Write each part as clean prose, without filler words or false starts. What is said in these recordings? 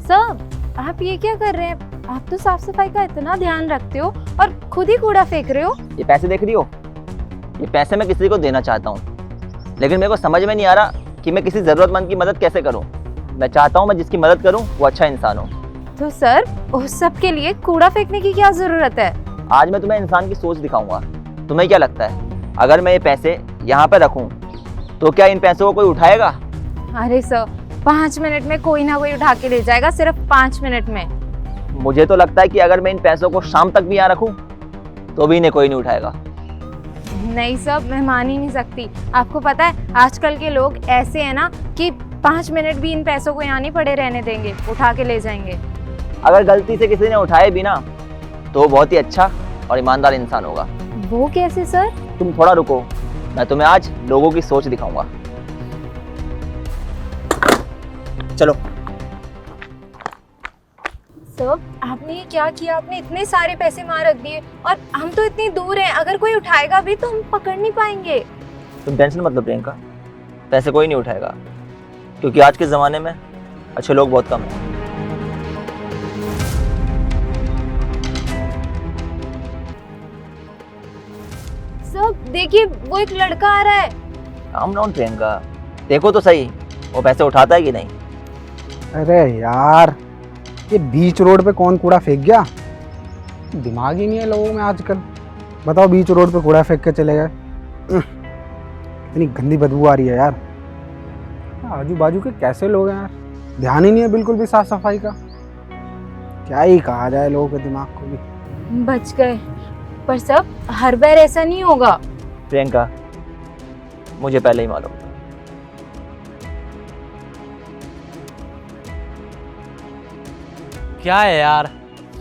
Sir आप ये क्या कर रहे हैं? आप तो साफ सफाई का इतना ध्यान रखते हो और खुद ही कूड़ा फेंक रहे हो। ये पैसे देख रही हो, ये पैसे मैं किसी को देना चाहता हूँ, लेकिन मेरे को समझ में नहीं आ रहा कि मैं किसी ज़रूरतमंद की मदद कैसे करूँ। मैं चाहता हूँ मैं जिसकी मदद करूँ वो अच्छा इंसान हो। तो सर उस सब के लिए कूड़ा फेंकने की क्या जरूरत है? आज मैं तुम्हें इंसान की सोच दिखाऊंगा। तुम्हें क्या लगता है अगर मैं ये पैसे यहाँ पर रखूँ तो क्या इन पैसों को कोई उठाएगा? अरे सर 5 मिनट में कोई ना कोई उठा के ले जाएगा, सिर्फ 5 मिनट में। मुझे तो लगता है कि अगर मैं इन पैसों को शाम तक भी यहाँ रखूँ तो भी इन्हें कोई नहीं उठाएगा। नहीं सर, मैं मान ही नहीं सकती। आपको पता है आजकल के लोग ऐसे हैं ना कि 5 मिनट भी इन पैसों को यहाँ नहीं पड़े रहने देंगे, उठा के ले जाएंगे। अगर गलती से किसी ने उठाए भी ना तो वो बहुत ही अच्छा और ईमानदार इंसान होगा। वो कैसे सर? तुम थोड़ा रुको, मैं तुम्हें आज लोगों की सोच दिखाऊंगा। चलो। सर आपने ये क्या किया? आपने इतने सारे पैसे वहाँ रख दिए और हम तो इतनी दूर हैं, अगर कोई उठाएगा भी तो हम पकड़ नहीं पाएंगे। तुम टेंशन मत लो प्रियंका, पैसे कोई नहीं उठाएगा क्योंकि आज के ज़माने में अच्छे लोग बहुत कम हैं। सर देखिए वो एक लड़का आ रहा है। काम डाउन प्रियंका, देखो तो सही वो पैसे उठाता है कि नहीं। अरे यार ये बीच रोड पे कौन कूड़ा फेंक गया? दिमाग ही नहीं है लोगों में आजकल। बताओ बीच रोड पे कूड़ा फेंक के चले गए। इतनी गंदी बदबू आ रही है यार। आजू बाजू के कैसे लोग हैं यार, ध्यान ही नहीं है बिल्कुल भी साफ सफाई का। क्या ही कहा जाए लोगों के दिमाग को भी। बच गए, पर सब हर बार ऐसा नहीं होगा। प्रियंका मुझे पहले ही मालूम था। क्या है यार,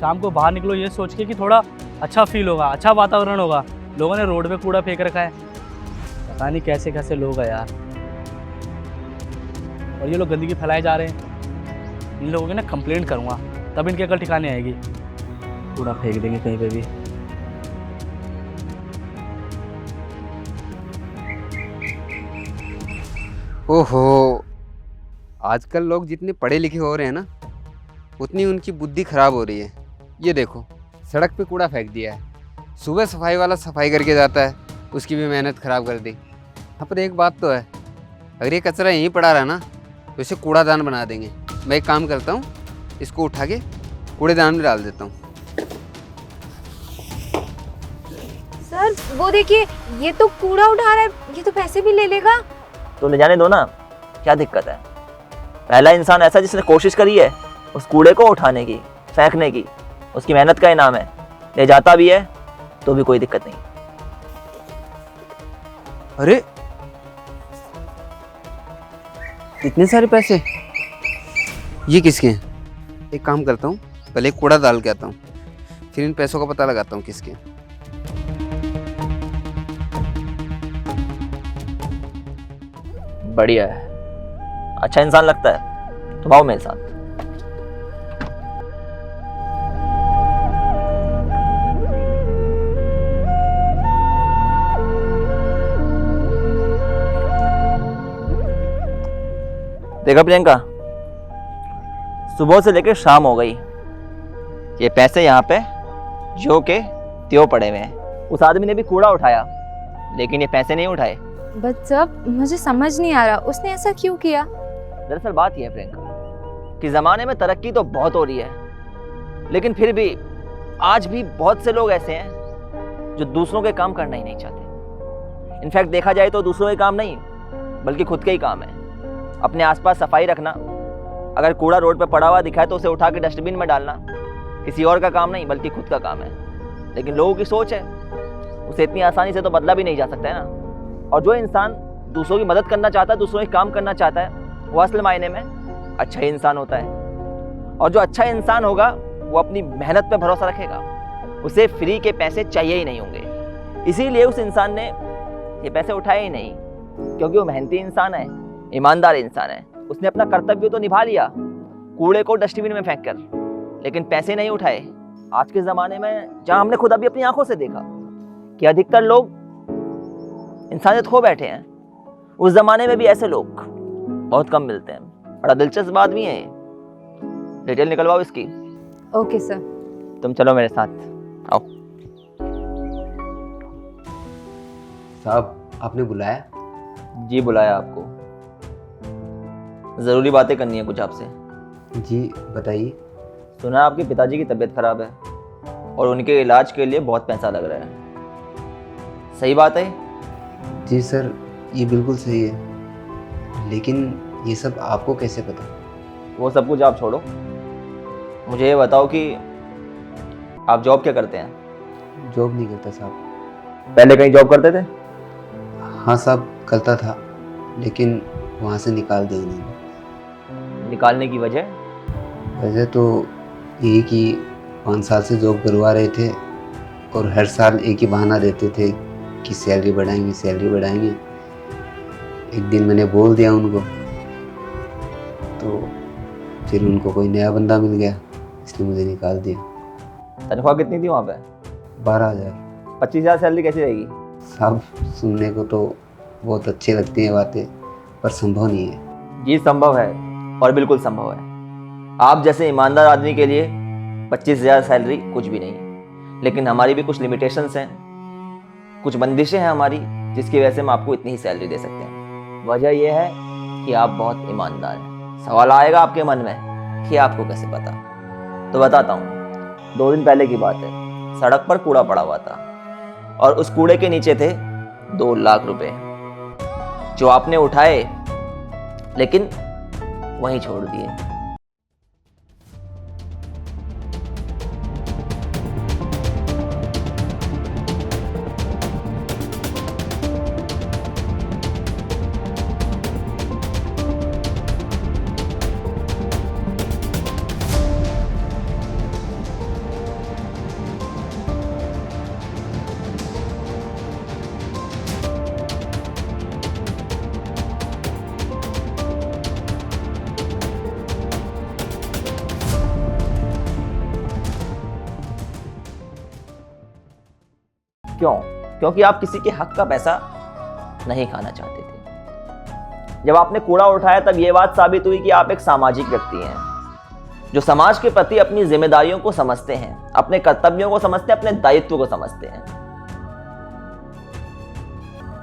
शाम को बाहर निकलो ये सोच के कि थोड़ा अच्छा फील होगा, अच्छा वातावरण होगा। लोगों ने रोड पे कूड़ा फेंक रखा है, पता नहीं कैसे कैसे लोग हैं यार। और ये लोग गंदगी फैलाए जा रहे हैं। इन लोगों की ना कंप्लेंट करूँगा, तब इनके अकल ठिकाने आएगी। कूड़ा फेंक देंगे कहीं पे भी। ओहो, आजकल लोग जितने पढ़े लिखे हो रहे हैं ना उतनी उनकी बुद्धि खराब हो रही है। ये देखो सड़क पे कूड़ा फेंक दिया है। सुबह सफाई वाला सफाई करके जाता है, उसकी भी मेहनत ख़राब कर दी। हाँ पर एक बात तो है, अगर ये कचरा यहीं पड़ा रहा ना तो इसे कूड़ादान बना देंगे। मैं एक काम करता हूँ, इसको उठा के कूड़ेदान में डाल देता हूँ। सर वो देखिए ये तो कूड़ा उठा रहा है, ये तो पैसे भी ले लेगा। तो ले जाने दो ना, क्या दिक्कत है। पहला इंसान ऐसा जिसने कोशिश करी है उस कूड़े को उठाने की, फेंकने की, उसकी मेहनत का इनाम है। ले जाता भी है तो भी कोई दिक्कत नहीं। अरे इतने सारे पैसे, ये किसके हैं? एक काम करता हूँ, पहले कूड़ा डाल के आता हूँ, फिर इन पैसों का पता लगाता हूँ किसके हैं। बढ़िया है, अच्छा इंसान लगता है, तुम आओ मेरे साथ। देखा प्रियंका, सुबह से लेकर शाम हो गई, ये पैसे यहाँ पे जो के त्यों पड़े हुए हैं। उस आदमी ने भी कूड़ा उठाया लेकिन ये पैसे नहीं उठाए। बट सब मुझे समझ नहीं आ रहा उसने ऐसा क्यों किया। दरअसल बात यह है प्रियंका कि ज़माने में तरक्की तो बहुत हो रही है, लेकिन फिर भी आज भी बहुत से लोग ऐसे हैं जो दूसरों के काम करना ही नहीं चाहते। इनफैक्ट देखा जाए तो दूसरों के काम नहीं बल्कि खुद के ही काम है। अपने आसपास सफाई रखना, अगर कूड़ा रोड पर पड़ा हुआ दिखाए तो उसे उठा के डस्टबिन में डालना किसी और का काम नहीं बल्कि खुद का काम है। लेकिन लोगों की सोच है, उसे इतनी आसानी से तो बदला भी नहीं जा सकता है ना। और जो इंसान दूसरों की मदद करना चाहता है, दूसरों के काम करना चाहता है, वो असल मायने में अच्छा ही इंसान होता है। और जो अच्छा इंसान होगा वो अपनी मेहनत पे भरोसा रखेगा, उसे फ्री के पैसे चाहिए ही नहीं होंगे। इसीलिए उस इंसान ने ये पैसे उठाए ही नहीं, क्योंकि वो मेहनती इंसान है, ईमानदार इंसान है। उसने अपना कर्तव्य तो निभा लिया कूड़े को डस्टबिन में फेंक कर, लेकिन पैसे नहीं उठाए। आज के ज़माने में जहाँ हमने खुद अभी अपनी आंखों से देखा कि अधिकतर लोग इंसानियत खो बैठे हैं, उस ज़माने में भी ऐसे लोग बहुत कम मिलते हैं। बड़ा दिलचस्प बात भी है डिटेल निकलवाओ इसकी। Okay sir. तुम चलो मेरे साथ, आओ। साहब आपने बुलाया? जी बुलाया आपको, ज़रूरी बातें करनी है कुछ आपसे। जी बताइए। सुना है आपके पिताजी की तबीयत खराब है और उनके इलाज के लिए बहुत पैसा लग रहा है, सही बात है? जी सर, ये बिल्कुल सही है, लेकिन ये सब आपको कैसे पता? वो सब कुछ आप छोड़ो, मुझे ये बताओ कि आप जॉब क्या करते हैं? जॉब नहीं करता साहब। पहले कहीं जॉब करते थे? हाँ साहब करता था, लेकिन वहाँ से निकाल दिया उन्होंने। निकालने की वजह? वजह तो यही कि 5 साल से जॉब करवा रहे थे और हर साल एक ही बहाना देते थे कि सैलरी बढ़ाएंगे सैलरी बढ़ाएंगे। एक दिन मैंने बोल दिया उनको, तो फिर उनको कोई नया बंदा मिल गया, इसलिए मुझे निकाल दिया। तनख्वाह कितनी थी वहाँ पे? 12,000। 25,000 सैलरी कैसी रहेगी? साहब सुनने को तो बहुत अच्छी लगती हैं बातें, पर संभव नहीं है। जी संभव है, और बिल्कुल संभव है। आप जैसे ईमानदार आदमी के लिए 25,000 सैलरी कुछ भी नहीं है, लेकिन हमारी भी कुछ लिमिटेशंस हैं, कुछ बंदिशें हैं हमारी, जिसकी वजह से हम आपको इतनी ही सैलरी दे सकते हैं। वजह यह है कि आप बहुत ईमानदार हैं। सवाल आएगा आपके मन में कि आपको कैसे पता, तो बताता हूँ। 2 दिन पहले की बात है, सड़क पर कूड़ा पड़ा हुआ था और उस कूड़े के नीचे थे 2 लाख रुपए, जो आपने उठाए लेकिन वहीं छोड़ दिए। क्यों? क्योंकि आप किसी के हक का पैसा नहीं खाना चाहते थे। जब आपने कूड़ा उठाया तब यह बात साबित हुई कि आप एक सामाजिक व्यक्ति हैं, जो समाज के प्रति अपनी जिम्मेदारियों को समझते हैं, अपने कर्तव्यों को समझते हैं, अपने दायित्व को समझते हैं।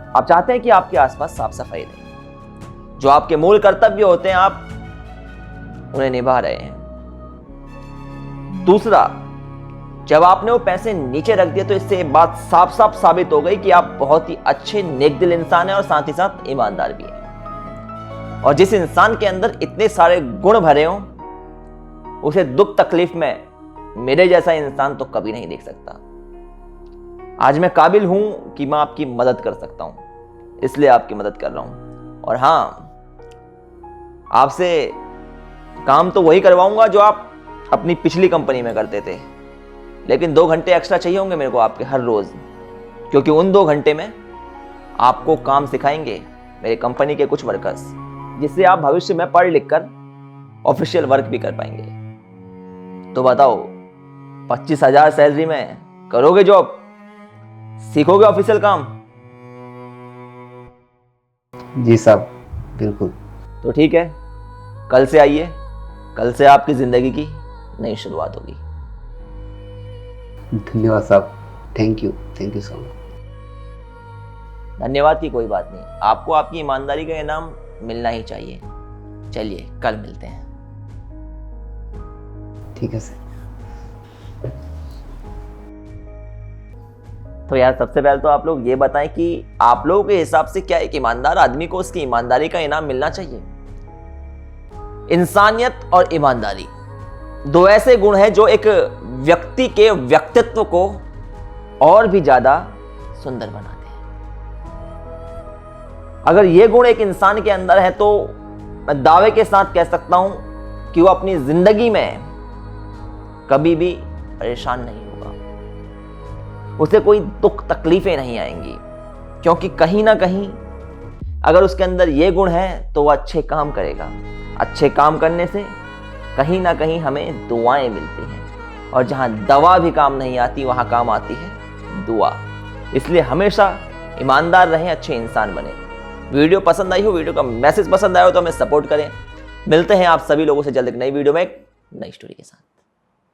आप चाहते हैं कि आपके आसपास साफ सफाई रहे, जो आपके मूल कर्तव्य होते हैं आप उन्हें निभा रहे हैं। दूसरा, जब आपने वो पैसे नीचे रख दिए तो इससे एक बात साफ साफ साबित हो गई कि आप बहुत ही अच्छे नेक दिल इंसान हैं और साथ ही साथ ईमानदार भी हैं। और जिस इंसान के अंदर इतने सारे गुण भरे हों, उसे दुख तकलीफ में मेरे जैसा इंसान तो कभी नहीं देख सकता। आज मैं काबिल हूं कि मैं आपकी मदद कर सकता हूं, इसलिए आपकी मदद कर रहा हूं। और हां, आपसे काम तो वही करवाऊंगा जो आप अपनी पिछली कंपनी में करते थे, लेकिन 2 घंटे एक्स्ट्रा चाहिए होंगे मेरे को आपके हर रोज, क्योंकि उन 2 घंटे में आपको काम सिखाएंगे मेरे कंपनी के कुछ वर्कर्स, जिससे आप भविष्य में पढ़ लिख कर ऑफिशियल वर्क भी कर पाएंगे। तो बताओ, 25,000 सैलरी में करोगे जॉब? सीखोगे ऑफिशियल काम? जी साहब बिल्कुल। तो ठीक है, कल से आइए, कल से आपकी जिंदगी की नई शुरुआत होगी। धन्यवाद साहब, थैंक यू सो मच। धन्यवाद की कोई बात नहीं, आपको आपकी ईमानदारी का इनाम मिलना ही चाहिए। चलिए कल मिलते हैं। ठीक है सर। तो यार सबसे पहले तो आप लोग ये बताएं कि आप लोगों के हिसाब से क्या एक ईमानदार आदमी को उसकी ईमानदारी का इनाम मिलना चाहिए? इंसानियत और ईमानदारी 2 ऐसे गुण हैं जो एक व्यक्ति के व्यक्तित्व को और भी ज्यादा सुंदर बनाते हैं। अगर ये गुण एक इंसान के अंदर है तो मैं दावे के साथ कह सकता हूं कि वो अपनी जिंदगी में कभी भी परेशान नहीं होगा, उसे कोई दुख तकलीफें नहीं आएंगी, क्योंकि कहीं ना कहीं अगर उसके अंदर ये गुण है तो वो अच्छे काम करेगा। अच्छे काम करने से कहीं ना कहीं हमें दुआएं मिलती हैं, और जहां दवा भी काम नहीं आती वहां काम आती है दुआ। इसलिए हमेशा ईमानदार रहें, अच्छे इंसान बने। वीडियो पसंद आई हो, वीडियो का मैसेज पसंद आया हो तो हमें सपोर्ट करें। मिलते हैं आप सभी लोगों से जल्द एक नई वीडियो में नई स्टोरी के साथ।